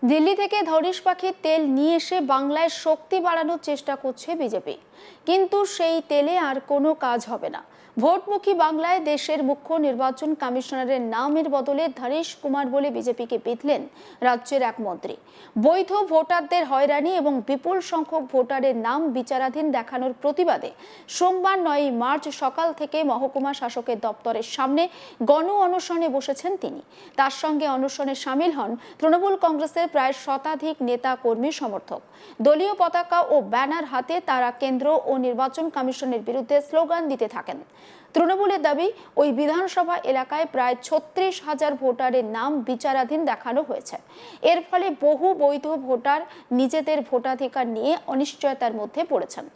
দিল্লি থেকে ধনেশ পাখির তেল নিয়ে এসে বাংলায় শক্তি বাড়ানোর চেষ্টা করছে বিজেপি, কিন্তু সেই তেলে আর কোনো কাজ হবে না। ভোটমুখী বাংলায় দেশের মুখ্য নির্বাচন কমিশনারের নামের বদলে ধনেশ কুমার বলে বিজেপিকে বিঁধলেন রাজ্যের এক মন্ত্রী। বৈধ ভোটারদের হয়রানি এবং বিপুল সংখ্যক ভোটারের নাম বিচারাধীন দেখানোর প্রতিবাদে সোমবার 9 মার্চ সকাল থেকে মহকুমা শাসকের দপ্তরের সামনে গণ অনশনে বসেছেন তিনি। তার সঙ্গে অনশনে সামিল হন তৃণমূল কংগ্রেসের প্রায় শতাধিক নেতা কর্মী সমর্থক। দলীয় পতাকা ও ব্যানার হাতে তারা কেন্দ্র ও নির্বাচন কমিশনের বিরুদ্ধে স্লোগান দিতে থাকেন। তৃণমূলের দাবি, ওই বিধানসভা এলাকায় প্রায় 36,000 ভোটারের নাম বিচারাধীন দেখানো হয়েছে। এর ফলে বহু বৈধ ভোটার নিজেদের ভোটাধিকার নিয়ে অনিশ্চয়তার মধ্যে পড়েছেন।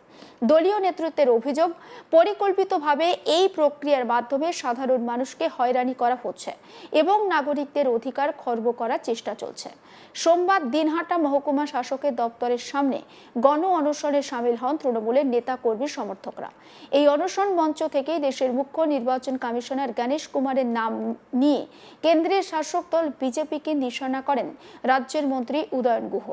দলীয় নেতৃত্বের অভিযোগ, পরিকল্পিতভাবে এই প্রক্রিয়ার মাধ্যমে সাধারণ মানুষকে হয়রানি করা হচ্ছে এবং নাগরিকদের অধিকার খর্ব করার চেষ্টা চলছে। সোমবার দিনহাটা মহকুমা শাসকের দপ্তরের সামনে গণ অনশনে সামিল হন তৃণমূলের নেতা কর্মী সমর্থকরা। এই অনশন মঞ্চ থেকেই দেশের মুখ্য নির্বাচন কমিশনার গণেশ কুমারের নাম নিয়ে কেন্দ্রের শাসক দল বিজেপিকে নিশানা করেন রাজ্যের মন্ত্রী উদয়ন গুহ।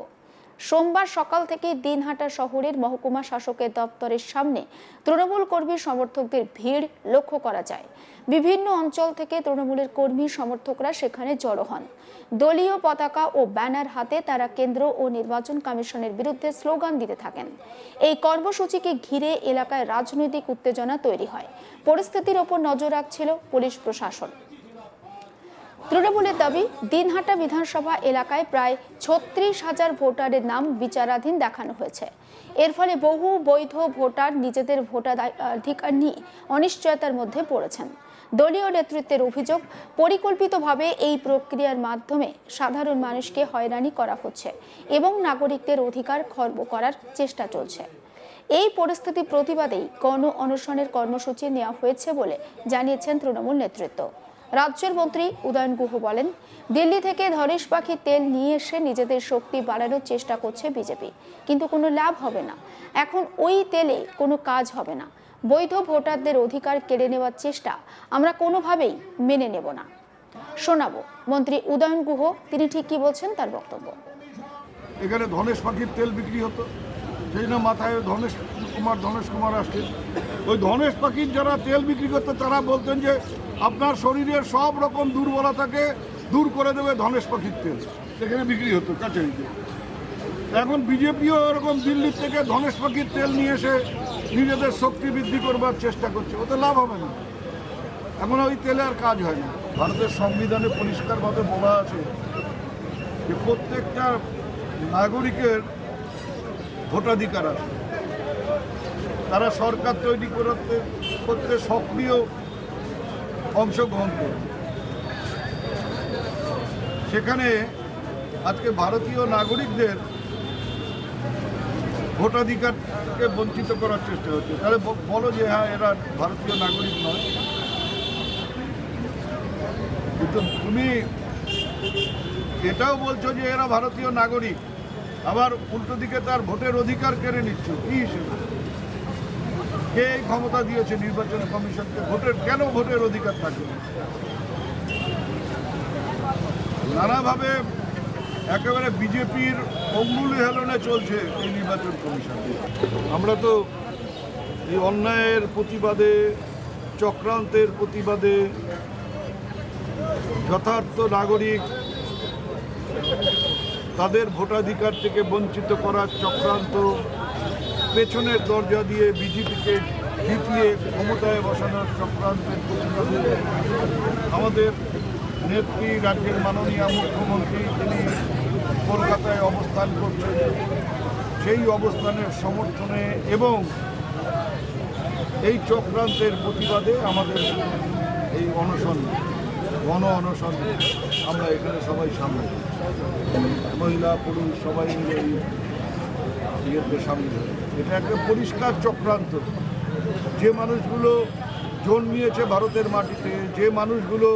সোমবার সকাল থেকে দিনহাটা শহরের মহকুমা শাসকের দপ্তরের সামনে তৃণমূল কর্মী সমর্থকদের ভিড় লক্ষ্য করা যায়। বিভিন্ন অঞ্চল থেকে তৃণমূলের কর্মী সমর্থকরা সেখানে জড়ো হন। দলীয় পতাকা ও ব্যানার হাতে তারা কেন্দ্র ও নির্বাচন কমিশনের বিরুদ্ধে স্লোগান দিতে থাকেন। এই কর্মসূচিকে ঘিরে এলাকায় রাজনৈতিক উত্তেজনা তৈরি হয়। পরিস্থিতির ওপর নজর রাখছিল পুলিশ প্রশাসন। তৃণমূলের দাবি, দিনহাটা বিধানসভা এলাকায় প্রায় 36,000 ভোটারের নাম বিচারাধীন দেখানো হয়েছে। এর ফলে বহু বৈধ ভোটার নিজেদের ভোটাধিকার নিয়ে অনিশ্চয়তার মধ্যে পড়েছেন। দলীয় নেতৃত্বের অভিযোগ, পরিকল্পিতভাবে এই প্রক্রিয়ার মাধ্যমে সাধারণ মানুষকে হয়রানি করা হচ্ছে এবং নাগরিকদের অধিকার খর্ব করার চেষ্টা চলছে। এই পরিস্থিতি প্রতিবাদেই গণ অনশনের কর্মসূচি নেওয়া হয়েছে বলে জানিয়েছেন তৃণমূল নেতৃত্ব। রাজ্যের মন্ত্রী উদয়ন গুহ বলেন, দিল্লি থেকে ধনেশ পাখির তেল নিয়ে এসে নিজেদের শক্তি বাড়ানোর চেষ্টা করছে বিজেপি, কিন্তু কোনো লাভ হবে না। এখন ওই তেলে কোনো কাজ হবে না। বৈধ ভোটারদের অধিকার কেড়ে নেওয়ার চেষ্টা আমরা কোনোভাবেই মেনে নেব না। শোনাবো মন্ত্রী উদয়ন গুহ, তিনি ঠিক কি বলছেন তার বক্তব্য। এখানে ধনেশ পাখির তেল বিক্রি হতো, সেই না মাথায় ধনেশ কুমার আসছেন। ওই ধনেশ পাখির যারা তেল বিক্রি করতো তারা বলতেন যে আপনার শরীরের সব রকম দুর্বলতাকে দূর করে দেবে ধনেশ পাখির তেল, সেখানে বিক্রি হতো কাছারিতে। এখন বিজেপিও এরকম দিল্লির থেকে ধনেশ পাখির তেল নিয়ে এসে নিজেদের শক্তি বৃদ্ধি করবার চেষ্টা করছে, ওতে লাভ হবে না। এখন ওই তেলে আর কাজ হয় না। ভারতের সংবিধানে পরিষ্কারভাবে বলা আছে যে প্রত্যেকটা নাগরিকের ভোটাধিকার আছে। তারা সরকার তৈরি করতে সক্রিয় অংশগ্রহণ করে। সেখানে আজকে ভারতীয় নাগরিকদের ভোটাধিকারকে বঞ্চিত করার চেষ্টা হচ্ছে। তাহলে বলো যে হ্যাঁ, এরা ভারতীয় নাগরিক নয়। কিন্তু তুমি এটাও বলছো যে এরা ভারতীয় নাগরিক, আবার উল্টো দিকে তার ভোটের অধিকার কেড়ে নিচ্ছ। কি হিসেবে? কে এই ক্ষমতা দিয়েছে নির্বাচন কমিশনকে? কেন ভোটের অধিকার থাকে? নানাভাবে একেবারে বিজেপির অঙ্গুলি হেলনে চলছে এই নির্বাচন কমিশন। আমরা তো এই অন্যায়ের প্রতিবাদে, চক্রান্তের প্রতিবাদে যথার্থ নাগরিক তাদের ভোটাধিকার থেকে বঞ্চিত করার চক্রান্ত, পেছনের দরজা দিয়ে বিজেপিকে জিতিয়ে ক্ষমতায় বসানোর চক্রান্তের প্রতিবাদে আমাদের নেত্রী, রাজ্যের মাননীয় মুখ্যমন্ত্রী, তিনি কলকাতায় অবস্থান করছেন। সেই অবস্থানের সমর্থনে এবং এই চক্রান্তের প্রতিবাদে আমাদের এই অনশন, গণ অনশন আমরা এখানে সবাই সামনে, মহিলা পুরুষ সবাই মিলে ইয়েতে সামিল হয়। এটা একটা পরিষ্কার চক্রান্ত। যে মানুষগুলো জন্মিয়েছে ভারতের মাটিতে, যে মানুষগুলো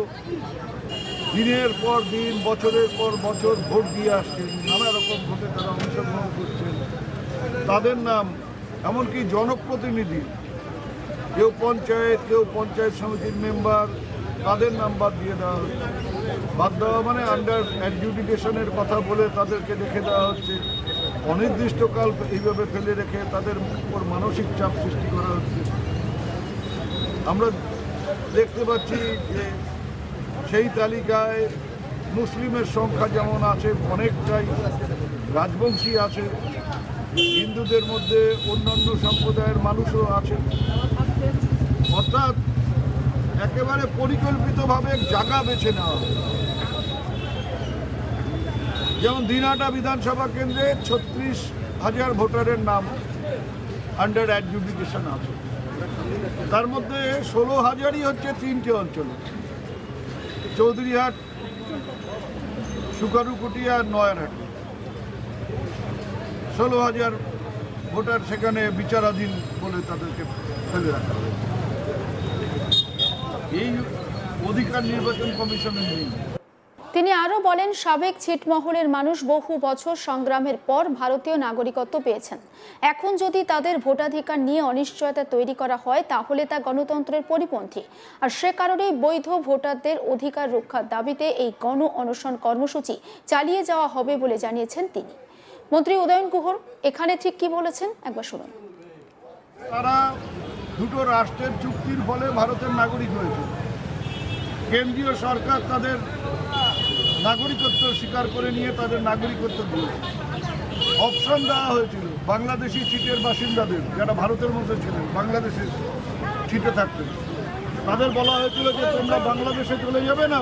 দিনের পর দিন, বছরের পর বছর ভোট দিয়ে আসছেন, নানা রকম ভোটে তারা অংশগ্রহণ করছেন, তাদের নাম, এমনকি জনপ্রতিনিধি, কেউ পঞ্চায়েত, কেউ পঞ্চায়েত সমিতির মেম্বার, তাদের নাম বাদ দিয়ে দেওয়া হচ্ছে। বাদ দেওয়া মানে আন্ডার অ্যাডজুডিকেশনের কথা বলে তাদেরকে রেখে দেওয়া হচ্ছে, অনির্দিষ্টকাল এইভাবে ফেলে রেখে তাদের উপর মানসিক চাপ সৃষ্টি করা হচ্ছে। আমরা দেখতে পাচ্ছি যে সেই তালিকায় মুসলিমের সংখ্যা যেমন আছে অনেকটাই, রাজবংশী আছে, হিন্দুদের মধ্যে অন্যান্য সম্প্রদায়ের মানুষও আছে। অর্থাৎ একেবারে পরিকল্পিতভাবে জায়গা বেছে নেওয়া হয়। যেমন দিনহাটা বিধানসভা কেন্দ্রে 36,000 ভোটারের নাম আন্ডার অ্যাডজুডিকেশন আছে, তার মধ্যে 16,000ই হচ্ছে 3টে অঞ্চলে, চৌধুরীহাট, সুকারুকুটি আর নয়ারহাট। 16,000 ভোটার সেখানে বিচারাধীন বলে তাদেরকে ফেলে রাখা হয়েছে। এই অধিকার নির্বাচন কমিশনের নেই। তিনি আরও বলেন, সাবেক ছিটমহলের মানুষ বহু বছর সংগ্রামের পর ভারতীয় নাগরিকত্ব পেয়েছেন। এখন যদি তাদের ভোটাধিকার নিয়ে অনিশ্চয়তা তৈরি করা হয় তাহলে তা গণতন্ত্রের পরিপন্থী। আর সে কারণেই বৈধ ভোটারদের অধিকার রক্ষার দাবিতে এই গণ অনশন কর্মসূচি চালিয়ে যাওয়া হবে বলে জানিয়েছেন তিনি। মন্ত্রী উদয়ন গুহর এখানে ঠিক কি বলেছেন একবার শুনুন। তারা দুটো রাষ্ট্রের চুক্তির ফলে ভারতের নাগরিক হয়েছে। কেন্দ্রীয় সরকার তাদের নাগরিকত্ব স্বীকার করে নিয়ে তাদের নাগরিকত্ব দিয়েছে। অপশন দেওয়া হয়েছিল বাংলাদেশি সিটের বাসিন্দাদের, যারা ভারতের মধ্যে ছিলেন, বাংলাদেশের সিটে থাকতেন, তাদের বলা হয়েছিল যে তোমরা বাংলাদেশে চলে যাবে না,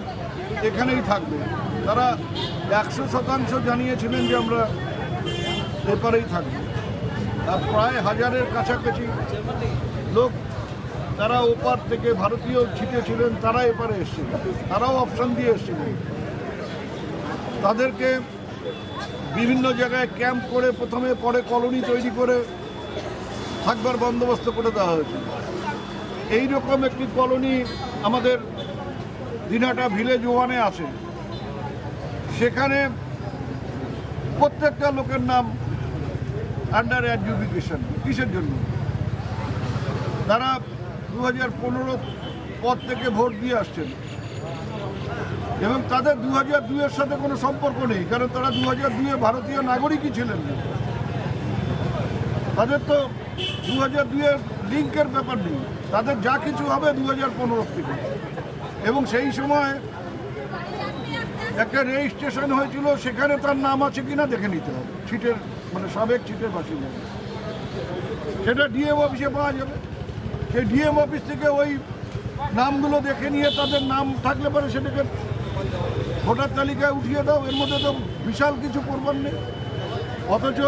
এখানেই থাকবে। তারা 100% জানিয়েছিলেন যে আমরা এপারেই থাকবো। আর প্রায় 1000-এর কাছাকাছি লোক তারা ওপার থেকে ভারতীয় ছিটে ছিলেন, তারা এপারে এসেছিলেন, তারাও অপশন দিয়ে এসেছিলেন। তাদেরকে বিভিন্ন জায়গায় ক্যাম্প করে প্রথমে, পরে কলোনি তৈরি করে থাকবার বন্দোবস্ত করে দেওয়া হয়েছিল। এইরকম একটি কলোনি আমাদের দিনহাটা ভিলেজ 1-এ আছে। সেখানে প্রত্যেকটা লোকের নাম আন্ডার অ্যাডজুডিকেশন। কিসের জন্য? তারা 2015 পর থেকে ভোট দিয়ে আসছেন এবং তাদের 2002-এর সাথে কোনো সম্পর্ক নেই, কারণ তারা 2002-এ ভারতীয় নাগরিকই ছিলেন না। তাদের তো 2002-এর লিঙ্কের ব্যাপার নেই, তাদের যা কিছু হবে 2015 থেকে। এবং সেই সময় একটা রেজিস্ট্রেশন হয়েছিল, সেখানে তার নাম আছে কিনা দেখে নিতে হবে, ছিটের মানে সাবেক ছিটের বাসিন্দা। সেটা ডিএম অফিসে পাওয়া যাবে। সেই ডিএম অফিস থেকে ওই নামগুলো দেখে নিয়ে তাদের নাম থাকলে পরে সেটাকে ভোটার তালিকায় উঠিয়ে দাও। এর মধ্যে তো বিশাল কিছু করবার নেই। অথচ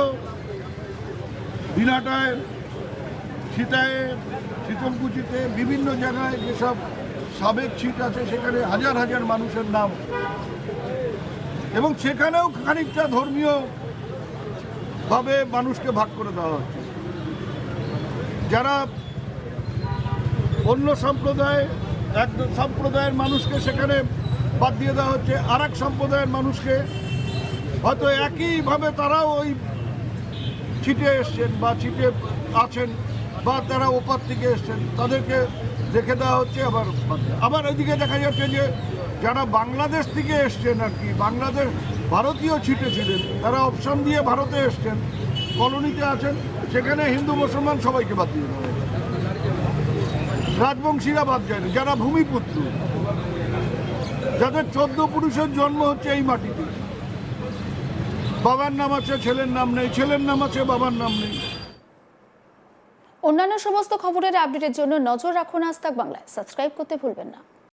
দিনহাটায়, সীতায়, শীতলকুচিতে, বিভিন্ন জায়গায় যেসব সাবেক ছিট আছে সেখানে হাজার হাজার মানুষের নাম, এবং সেখানেও খানিকটা ধর্মীয় ভাবে মানুষকে ভাগ করে দেওয়া হচ্ছে। যারা অন্য সম্প্রদায়, এক সম্প্রদায়ের মানুষকে সেখানে বাদ দিয়ে দেওয়া হচ্ছে, আর এক সম্প্রদায়ের মানুষকে হয়তো একইভাবে তারাও ওই ছিটে এসছেন বা ছিটে আছেন বা তারা ওপার থেকে এসছেন, তাদেরকে রেখে দেওয়া হচ্ছে। আবার এদিকে দেখা যাচ্ছে যে যারা বাংলাদেশ থেকে এসছেন, আর কি বাংলাদেশ ভারতীয় ছিটে ছিলেন, তারা অপশন দিয়ে ভারতে এসছেন, কলোনিতে আছেন, সেখানে হিন্দু মুসলমান সবাইকে বাদ দিয়ে দেওয়া হয়েছে। রাজবংশীরা বাদ যায়নি, যারা ভূমিপুত্র, যাদের 14 পুরুষের জন্ম হচ্ছে এই মাটিতে, বাবার নাম আছে, ছেলের নাম নেই, ছেলের নাম আছে, বাবার নাম নেই। অন্যান্য সমস্ত খবরের আপডেটের জন্য নজর রাখুন আজ তাক বাংলায়। সাবস্ক্রাইব করতে ভুলবেন না।